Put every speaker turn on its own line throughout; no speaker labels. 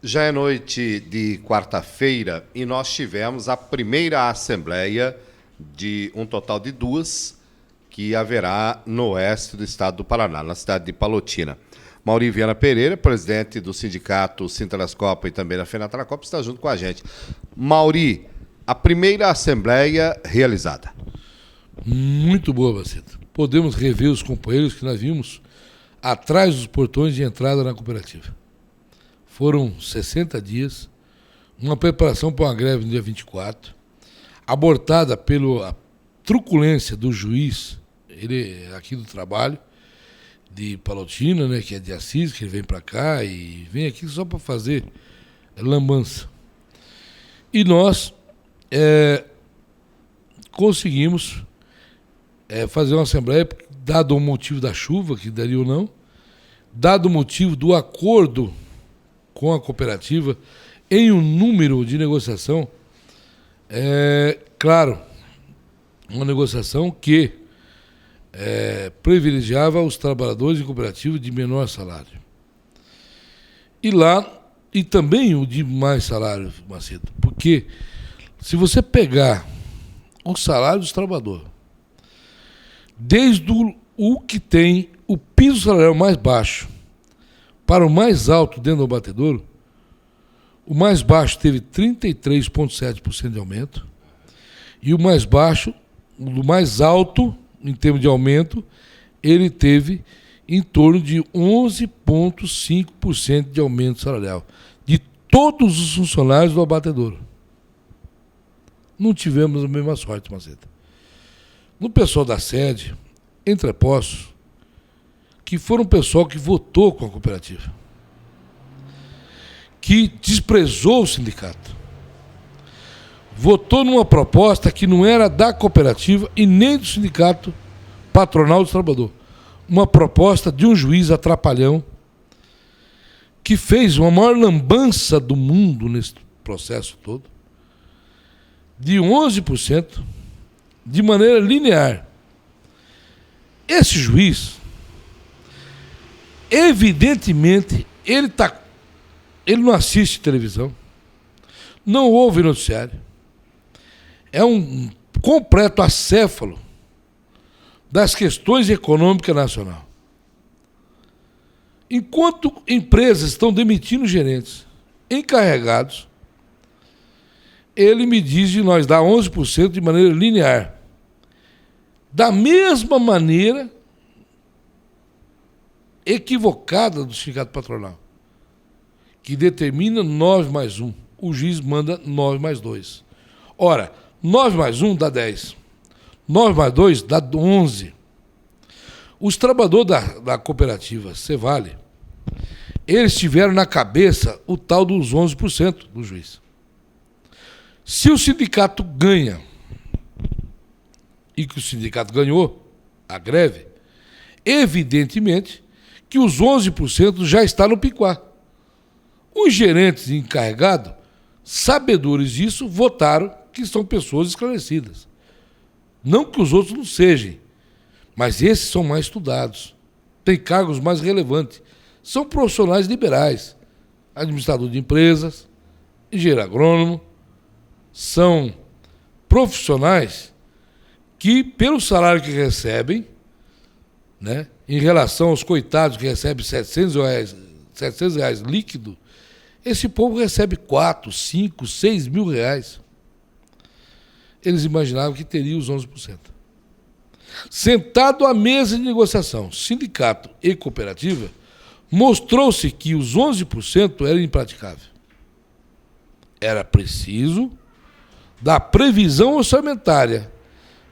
Já é noite de quarta-feira e nós tivemos a primeira assembleia de um total de duas que haverá no oeste do estado do Paraná, na cidade de Palotina. Mauri Viana Pereira, presidente do sindicato Sintrascopa e também da Fenatracopa, está junto com a gente. Mauri, a primeira assembleia realizada.
Muito boa, Baceta. Podemos rever os companheiros que nós vimos atrás dos portões de entrada na cooperativa. Foram 60 dias, uma preparação para uma greve no dia 24, abortada pela truculência do juiz, ele é aqui do trabalho, de Palotina, né, que é de Assis, que ele vem para cá e vem aqui só para fazer lambança. E nós conseguimos fazer uma assembleia, dado o motivo da chuva, que daria ou não, dado o motivo do acordo com a cooperativa em um número de negociação, claro, uma negociação que privilegiava os trabalhadores de cooperativa de menor salário. E também o de mais salário, Macedo, porque se você pegar o salário dos trabalhadores, desde o que tem o piso salarial mais baixo para o mais alto dentro do abatedouro, o mais baixo teve 33,7% de aumento e o mais baixo, o mais alto, em termos de aumento, ele teve em torno de 11,5% de aumento salarial de todos os funcionários do abatedouro. Não tivemos a mesma sorte, Maceta. No pessoal da sede, Entrepostos, que foram um pessoal que votou com a cooperativa, que desprezou o sindicato, votou numa proposta que não era da cooperativa e nem do sindicato patronal dos trabalhadores. Uma proposta de um juiz atrapalhão que fez uma maior lambança do mundo nesse processo todo, de 11%, de maneira linear. Esse juiz, evidentemente, ele não assiste televisão, não ouve noticiário, é um completo acéfalo das questões econômicas nacionais. Enquanto empresas estão demitindo gerentes, encarregados, ele me diz de nós dar 11% de maneira linear. Da mesma maneira equivocada do sindicato patronal, que determina 9+1. O juiz manda 9+2. Ora, 9+1 dá 10. 9+2 dá 11. Os trabalhadores da cooperativa Cevale, eles tiveram na cabeça o tal dos 11% do juiz. Se o sindicato ganha, e que o sindicato ganhou a greve, evidentemente que os 11% já está no picuá. Os gerentes encarregados, sabedores disso, votaram que são pessoas esclarecidas. Não que os outros não sejam, mas esses são mais estudados, têm cargos mais relevantes, são profissionais liberais, administrador de empresas, engenheiro agrônomo, são profissionais que, pelo salário que recebem, né, em relação aos coitados que recebem R$700 líquido, esse povo recebe 4, 5, 6 mil reais. Eles imaginavam que teria os 11%. Sentado à mesa de negociação, sindicato e cooperativa, mostrou-se que os 11% era impraticável. Era preciso da previsão orçamentária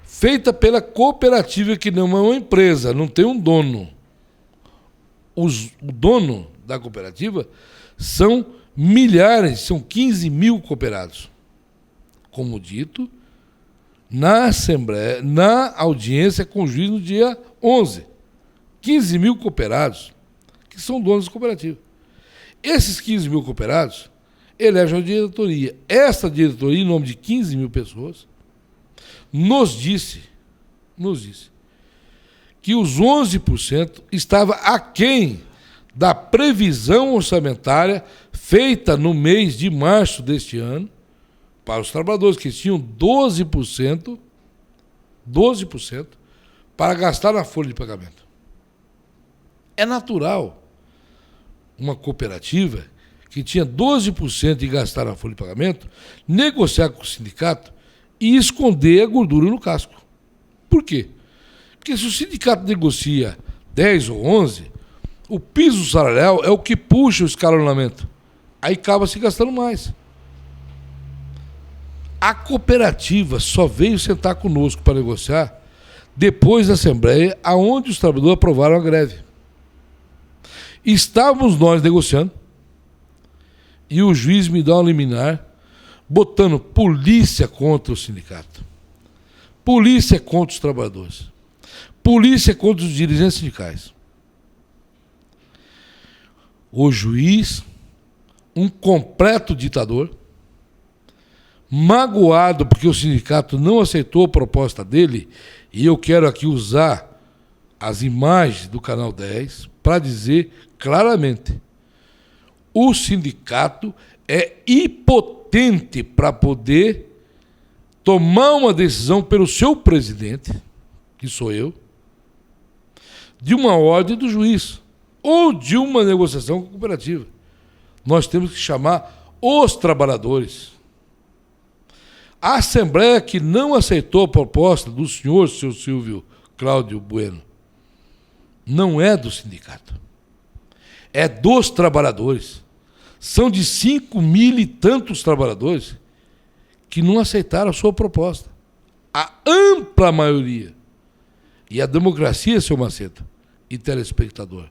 feita pela cooperativa, que não é uma empresa, não tem um dono. O dono da cooperativa são milhares, são 15 mil cooperados. Como dito, na assembleia, na audiência com o juiz no dia 11. 15 mil cooperados, que são donos da cooperativa. Esses 15 mil cooperados elegem a diretoria. Essa diretoria, em nome de 15 mil pessoas, nos disse que os 11% estava aquém da previsão orçamentária feita no mês de março deste ano, para os trabalhadores que tinham 12% para gastar na folha de pagamento. É natural uma cooperativa que tinha 12% de gastar na folha de pagamento negociar com o sindicato e esconder a gordura no casco. Por quê? Porque se o sindicato negocia 10 ou 11, o piso salarial é o que puxa o escalonamento. Aí acaba se gastando mais. A cooperativa só veio sentar conosco para negociar depois da Assembleia, aonde os trabalhadores aprovaram a greve. Estávamos nós negociando e o juiz me dá um liminar botando polícia contra o sindicato, polícia contra os trabalhadores, polícia contra os dirigentes sindicais. O juiz, um completo ditador, magoado porque o sindicato não aceitou a proposta dele, e eu quero aqui usar as imagens do Canal 10 para dizer claramente: o sindicato é impotente para poder tomar uma decisão pelo seu presidente, que sou eu, de uma ordem do juiz ou de uma negociação com a cooperativa. Nós temos que chamar os trabalhadores. A Assembleia que não aceitou a proposta do senhor, seu Silvio Cláudio Bueno, não é do sindicato. É dos trabalhadores. São de 5.000 e tantos trabalhadores que não aceitaram a sua proposta. A ampla maioria. E a democracia, seu Macedo e telespectador,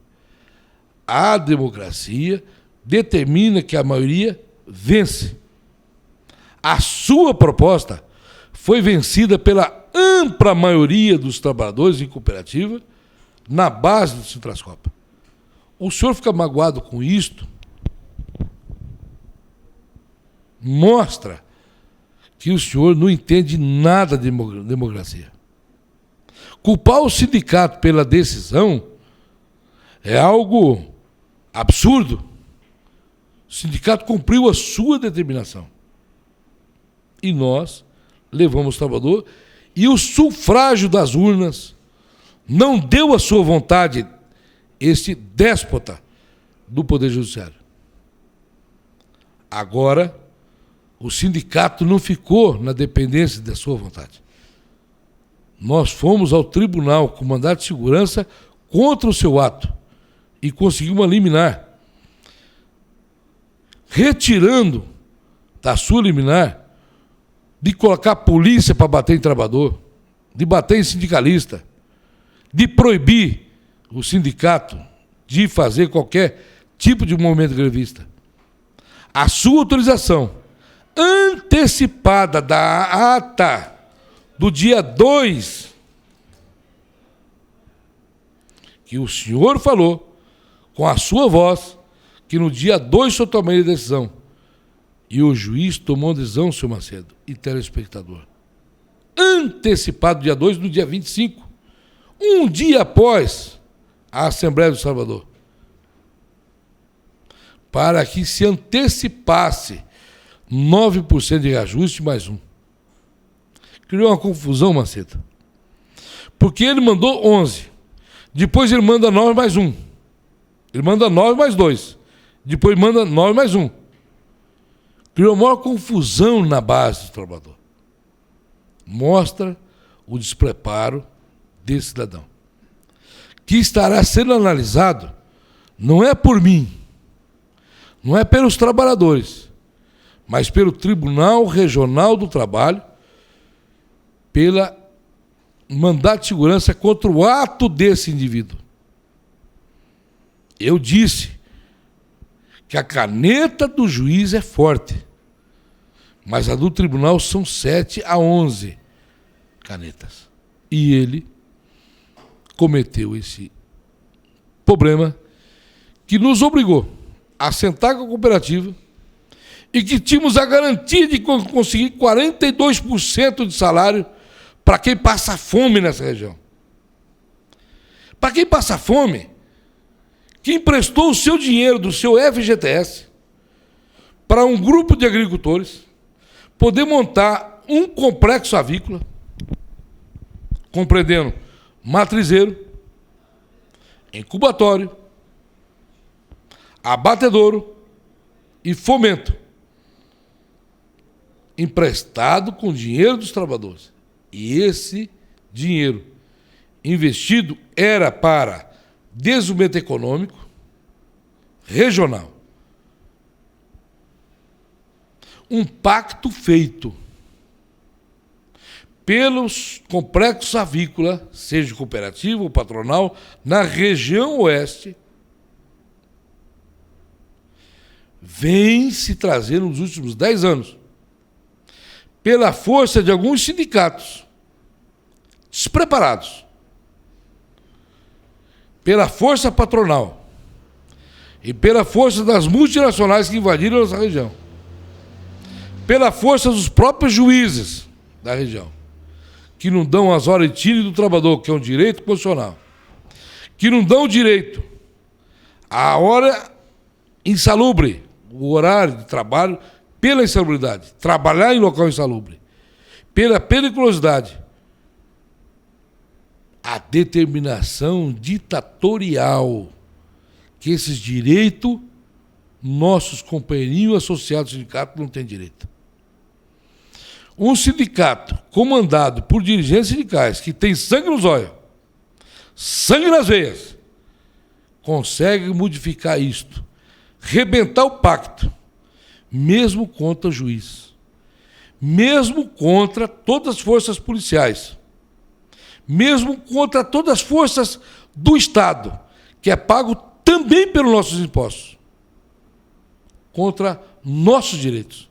a democracia determina que a maioria vence. A sua proposta foi vencida pela ampla maioria dos trabalhadores em cooperativa na base do Sintrascopa. O senhor fica magoado com isto? Mostra que o senhor não entende nada de democracia. Culpar o sindicato pela decisão é algo absurdo. O sindicato cumpriu a sua determinação. E nós levamos o trabalhador, e o sufrágio das urnas não deu a sua vontade este déspota do Poder Judiciário. Agora, o sindicato não ficou na dependência da sua vontade. Nós fomos ao tribunal com mandato de segurança contra o seu ato e conseguimos uma liminar, retirando da sua liminar de colocar polícia para bater em trabalhador, de bater em sindicalista, de proibir o sindicato de fazer qualquer tipo de movimento grevista. A sua autorização antecipada da ata do dia 2, que o senhor falou com a sua voz que no dia 2 o senhor tomaria a decisão. E o juiz tomou a decisão, senhor Macedo e telespectador, antecipado dia 2, no dia 25, um dia após a Assembleia do Salvador, para que se antecipasse 9% de reajuste mais um. Criou uma confusão, Macedo. Porque ele mandou 11, depois ele manda 9 mais 1. Ele manda 9 mais 2, depois manda 9 mais 1. Criou maior confusão na base do trabalhador. Mostra o despreparo desse cidadão, que estará sendo analisado não é por mim, não é pelos trabalhadores, mas pelo Tribunal Regional do Trabalho, pela mandato de segurança contra o ato desse indivíduo. Eu disse que a caneta do juiz é forte, mas a do tribunal são 7 a 11 canetas. E ele cometeu esse problema que nos obrigou a sentar com a cooperativa e que tínhamos a garantia de conseguir 42% de salário para quem passa fome nessa região. Para quem passa fome, que emprestou o seu dinheiro do seu FGTS, para um grupo de agricultores poder montar um complexo avícola, compreendendo matrizeiro, incubatório, abatedouro e fomento, emprestado com dinheiro dos trabalhadores. E esse dinheiro investido era para desenvolvimento econômico regional. Um pacto feito pelos complexos avícolas, seja cooperativo ou patronal, na região oeste, vem se trazendo nos últimos 10 anos, pela força de alguns sindicatos despreparados, pela força patronal e pela força das multinacionais que invadiram nossa região, pela força dos próprios juízes da região, que não dão as horas de tiro do trabalhador, que é um direito constitucional, que não dão o direito à hora insalubre, o horário de trabalho, pela insalubridade, trabalhar em local insalubre, pela periculosidade, a determinação ditatorial que esses direitos, nossos companheirinhos associados ao sindicato não têm direito. Um sindicato comandado por dirigentes sindicais que tem sangue nos olhos, sangue nas veias, consegue modificar isto, rebentar o pacto, mesmo contra o juiz, mesmo contra todas as forças policiais, mesmo contra todas as forças do Estado, que é pago também pelos nossos impostos, contra nossos direitos.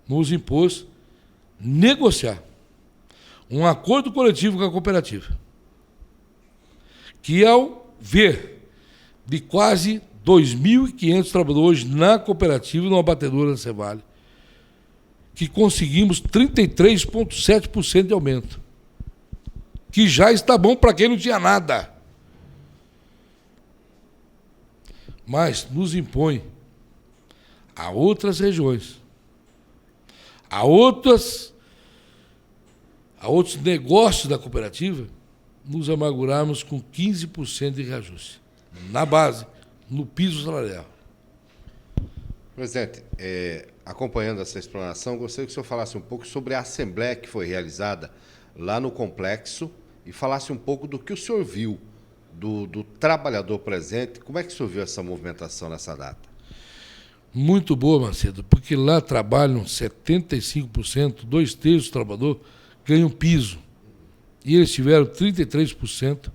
Nos impôs negociar um acordo coletivo com a cooperativa, que ao ver de quase 2.500 trabalhadores na cooperativa, numa batedora da Cevale, que conseguimos 33,7% de aumento, que já está bom para quem não tinha nada. Mas nos impõe a outras regiões, a outros negócios da cooperativa, nos amargurarmos com 15% de reajuste, na base, no piso salarial.
Presidente, acompanhando essa explanação, gostaria que o senhor falasse um pouco sobre a assembleia que foi realizada lá no complexo e falasse um pouco do que o senhor viu do trabalhador presente. Como é que o senhor viu essa movimentação nessa data?
Muito boa, Macedo, porque lá trabalham 75%, 2/3 do trabalhador ganham piso. E eles tiveram 33%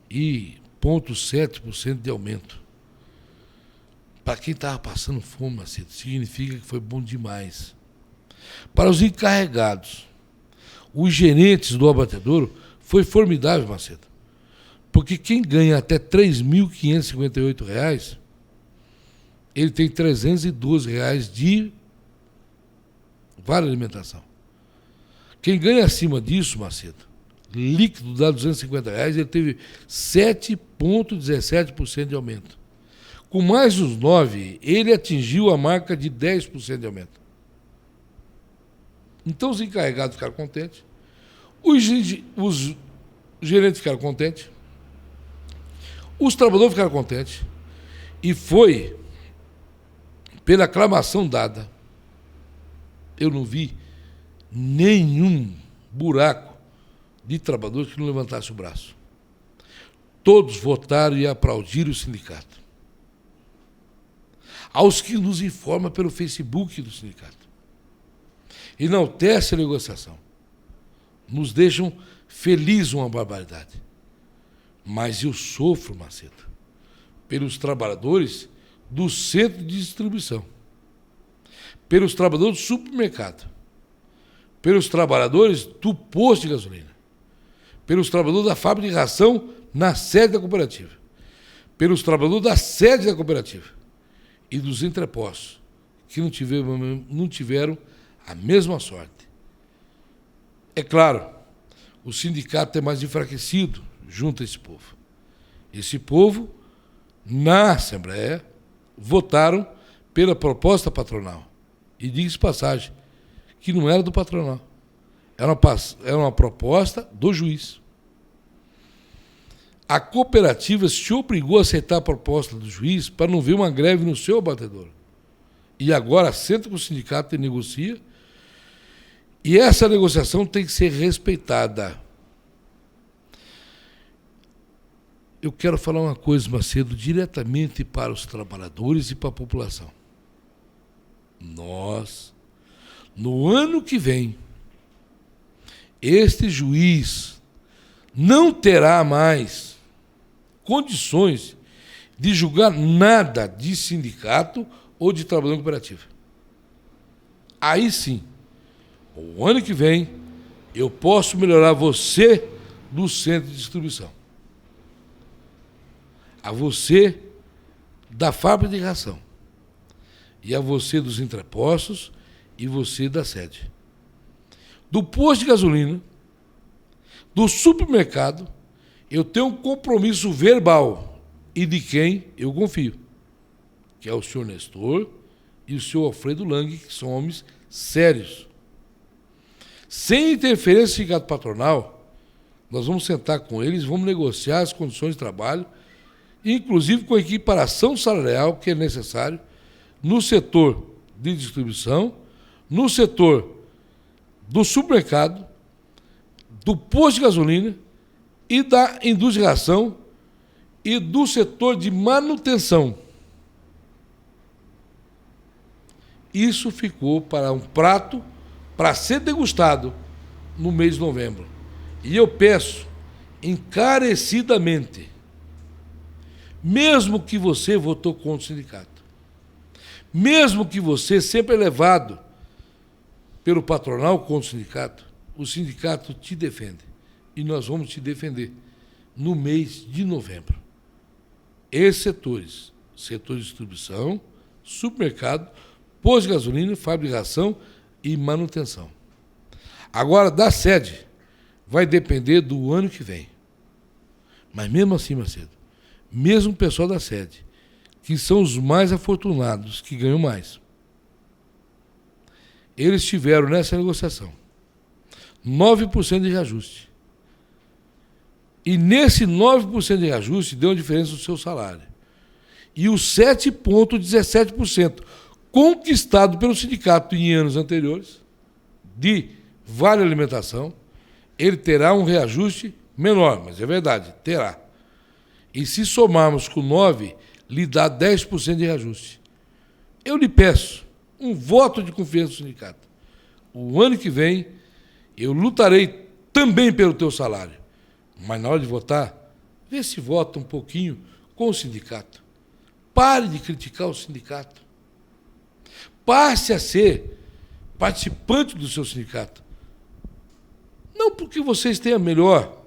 e 0,7% de aumento. Para quem estava passando fome, Macedo, significa que foi bom demais. Para os encarregados, os gerentes do abatedouro, foi formidável, Macedo. Porque quem ganha até R$ 3.558, ele tem R$ 312 de vale alimentação. Quem ganha acima disso, Macedo, líquido dá R$ 250, ele teve 7,17% de aumento. Com mais os 9, ele atingiu a marca de 10% de aumento. Então os encarregados ficaram contentes, os gerentes ficaram contentes, os trabalhadores ficaram contentes, e foi pela aclamação dada. Eu não vi nenhum buraco de trabalhadores que não levantasse o braço. Todos votaram e aplaudiram o sindicato. Aos que nos informam pelo Facebook do sindicato, enaltece a negociação, nos deixam felizes uma barbaridade. Mas eu sofro, Macedo, pelos trabalhadores do centro de distribuição, pelos trabalhadores do supermercado, pelos trabalhadores do posto de gasolina, pelos trabalhadores da fábrica de ração na sede da cooperativa, pelos trabalhadores da sede da cooperativa e dos entrepostos, que não tiveram a mesma sorte. É claro, o sindicato é mais enfraquecido junto a esse povo. Esse povo, na Assembleia, votaram pela proposta patronal. E diga-se passagem, que não era do patronal. Era uma proposta do juiz. A cooperativa se obrigou a aceitar a proposta do juiz para não ver uma greve no seu abatedor. E agora senta com o sindicato e negocia. E essa negociação tem que ser respeitada. Eu quero falar uma coisa, Macedo, diretamente para os trabalhadores e para a população. Nós, no ano que vem, este juiz não terá mais condições de julgar nada de sindicato ou de trabalhador cooperativo. Aí sim, o ano que vem, eu posso melhorar você do centro de distribuição. A você da fábrica de ração. E a você dos entrepostos e você da sede. Do posto de gasolina, do supermercado, eu tenho um compromisso verbal e de quem eu confio, que é o senhor Nestor e o senhor Alfredo Lang, que são homens sérios. Sem interferência do sindicato patronal, nós vamos sentar com eles, vamos negociar as condições de trabalho, inclusive com a equiparação salarial que é necessário no setor de distribuição, no setor do supermercado, do posto de gasolina e da indústria de ração e do setor de manutenção. Isso ficou para um prato para ser degustado no mês de novembro. E eu peço encarecidamente, mesmo que você votou contra o sindicato, mesmo que você sempre é levado pelo patronal contra o sindicato te defende. E nós vamos te defender no mês de novembro. Esses setores, setor de distribuição, supermercado, posto de gasolina, fabricação e manutenção. Agora, da sede, vai depender do ano que vem. Mas mesmo assim, Macedo, mesmo o pessoal da sede, que são os mais afortunados, que ganham mais, eles tiveram nessa negociação 9% de reajuste. E nesse 9% de reajuste deu uma diferença no seu salário. E os 7,17% conquistado pelo sindicato em anos anteriores, de vale alimentação, ele terá um reajuste menor, mas é verdade, terá. E se somarmos com 9%, lhe dá 10% de reajuste. Eu lhe peço um voto de confiança do sindicato. O ano que vem, eu lutarei também pelo teu salário. Mas na hora de votar, vê se vota um pouquinho com o sindicato. Pare de criticar o sindicato. Passe a ser participante do seu sindicato. Não porque vocês tenham a melhor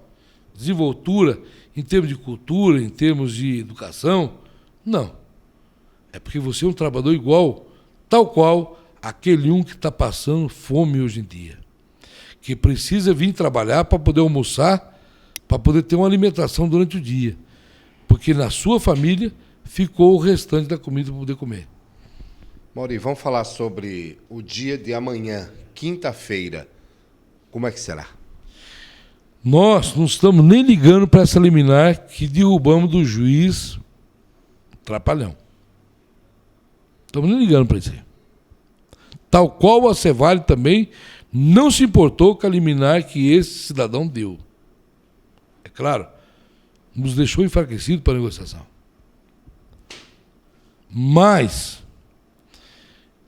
desenvoltura em termos de cultura, em termos de educação. Não. É porque você é um trabalhador igual, tal qual aquele que está passando fome hoje em dia. Que precisa vir trabalhar para poder almoçar, para poder ter uma alimentação durante o dia. Porque na sua família ficou o restante da comida para poder comer.
Mauri, vamos falar sobre o dia de amanhã, quinta-feira. Como é que será?
Nós não estamos nem ligando para essa liminar que derrubamos do juiz Trapalhão. Estamos nem ligando para isso aí. Tal qual a Cevale também não se importou com a liminar que esse cidadão deu. É claro, nos deixou enfraquecido para a negociação. Mas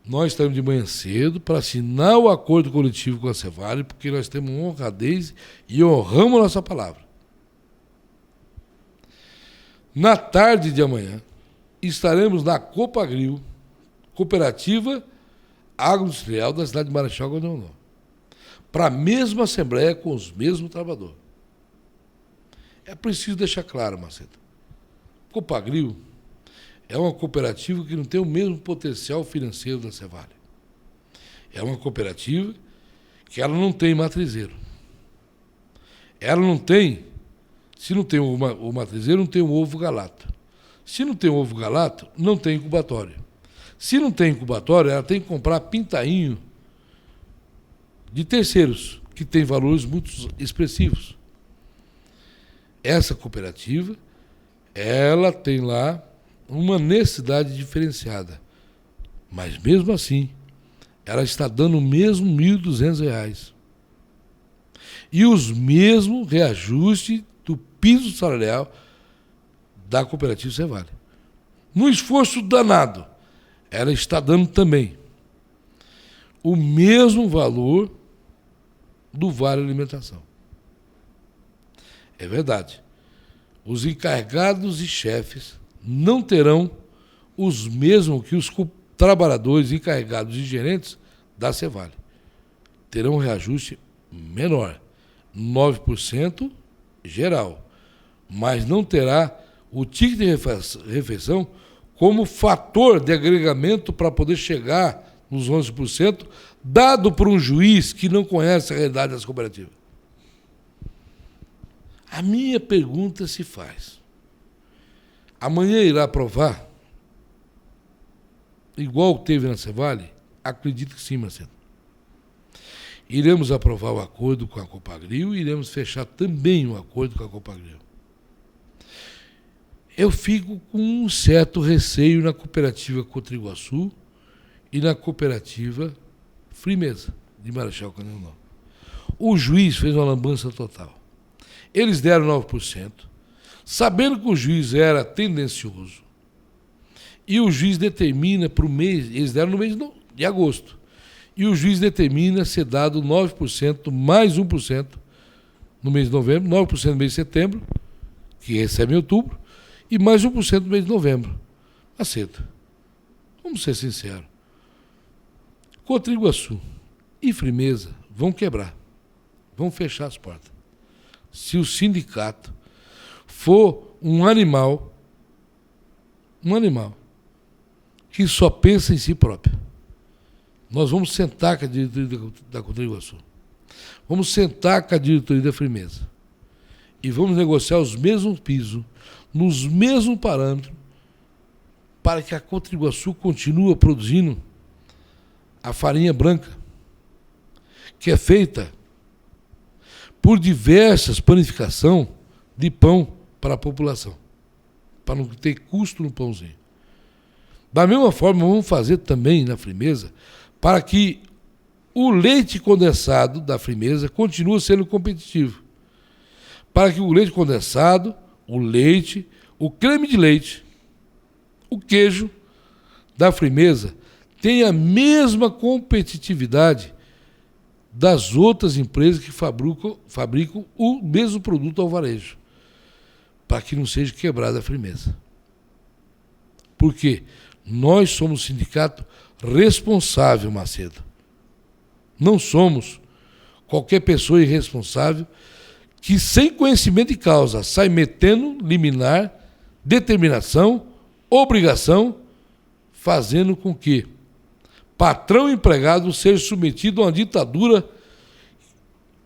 nós estamos de manhã cedo para assinar o acordo coletivo com a Cevale, porque nós temos honradez e honramos a nossa palavra. Na tarde de amanhã, estaremos na Copagril, Cooperativa Agroindustrial da cidade de Marechal Rondon, para a mesma assembleia com os mesmos trabalhadores. É preciso deixar claro, Macedo. Copagril é uma cooperativa que não tem o mesmo potencial financeiro da Cevale. É uma cooperativa que ela não tem matrizeiro. Ela não tem, se não tem o matrizeiro, não tem o ovo galato. Se não tem ovo galato, não tem incubatório. Se não tem incubatório, ela tem que comprar pintainho de terceiros, que tem valores muito expressivos. Essa cooperativa, ela tem lá uma necessidade diferenciada. Mas mesmo assim, ela está dando o mesmo R$ 1.200. E os mesmos reajustes do piso salarial da cooperativa Cevale. Num esforço danado, ela está dando também o mesmo valor do Vale Alimentação. É verdade. Os encarregados e chefes não terão os mesmos que os trabalhadores encarregados e gerentes da Cevale. Terão um reajuste menor, 9% geral, mas não terá o ticket de refeição como fator de agregamento para poder chegar nos 11%, dado por um juiz que não conhece a realidade das cooperativas. A minha pergunta se faz: amanhã irá aprovar, igual teve na Cevale? Acredito que sim, Marcelo. Iremos aprovar o acordo com a Copagril e iremos fechar também o acordo com a Copagril. Eu fico com um certo receio na cooperativa Cotriguaçu e na cooperativa Frimeza, de Marechal Cândido. O juiz fez uma lambança total. Eles deram 9%, sabendo que o juiz era tendencioso. E o juiz determina para o mês, eles deram no mês de agosto, e o juiz determina ser dado 9%, mais 1% no mês de novembro, 9% no mês de setembro, que recebe em outubro, e mais 1% no mês de novembro. Aceita. Vamos ser sinceros. Cotriguaçu e Frimeza vão quebrar, vão fechar as portas. Se o sindicato for um animal que só pensa em si próprio. Nós vamos sentar com a diretoria da Cotriguaçu, vamos sentar com a diretoria da Frimeza e vamos negociar os mesmos pisos, nos mesmos parâmetros, para que a Cotriguaçu continue produzindo a farinha branca, que é feita por diversas panificações de pão para a população, para não ter custo no pãozinho. Da mesma forma, vamos fazer também na Frimeza, para que o leite condensado da Frimeza continue sendo competitivo. Para que o leite condensado, o leite, o creme de leite, o queijo da Frimeza tenha a mesma competitividade das outras empresas que fabricam o mesmo produto ao varejo, para que não seja quebrada a Frimeza. Por quê? Nós somos um sindicato responsável, Macedo. Não somos qualquer pessoa irresponsável que, sem conhecimento de causa, sai metendo liminar, determinação, obrigação, fazendo com que patrão e empregado seja submetido a uma ditadura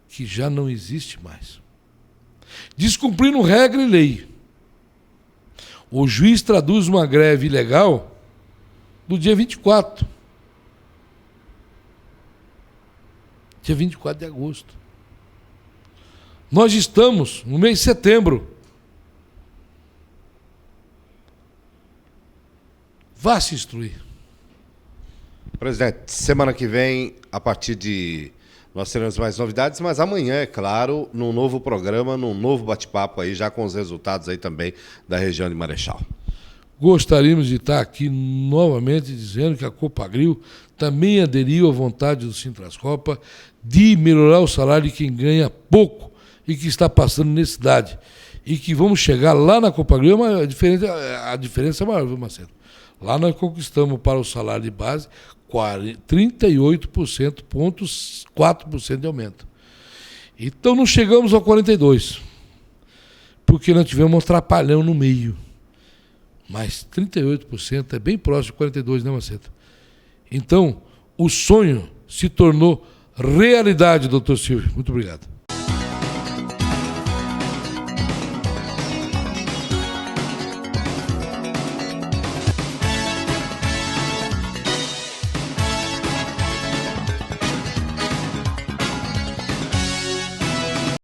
que já não existe mais. Descumprindo regra e lei. O juiz traduz uma greve ilegal no dia 24. Dia 24 de agosto. Nós estamos no mês de setembro. Vá se instruir.
Presidente, semana que vem, a partir de... Nós teremos mais novidades, mas amanhã, é claro, num novo programa, num novo bate-papo aí, já com os resultados aí também da região de Marechal.
Gostaríamos de estar aqui novamente dizendo que a Copagril também aderiu à vontade do Sintrascopa de melhorar o salário de quem ganha pouco e que está passando necessidade. E que vamos chegar lá na Copagril, a diferença é maior, viu, Marcelo? Lá nós conquistamos para o salário de base 38%, 4% de aumento. Então não chegamos ao 42%, porque nós tivemos um atrapalhão no meio. Mas 38% é bem próximo de 42%, né, Macedo? Então, o sonho se tornou realidade, doutor Silvio. Muito obrigado.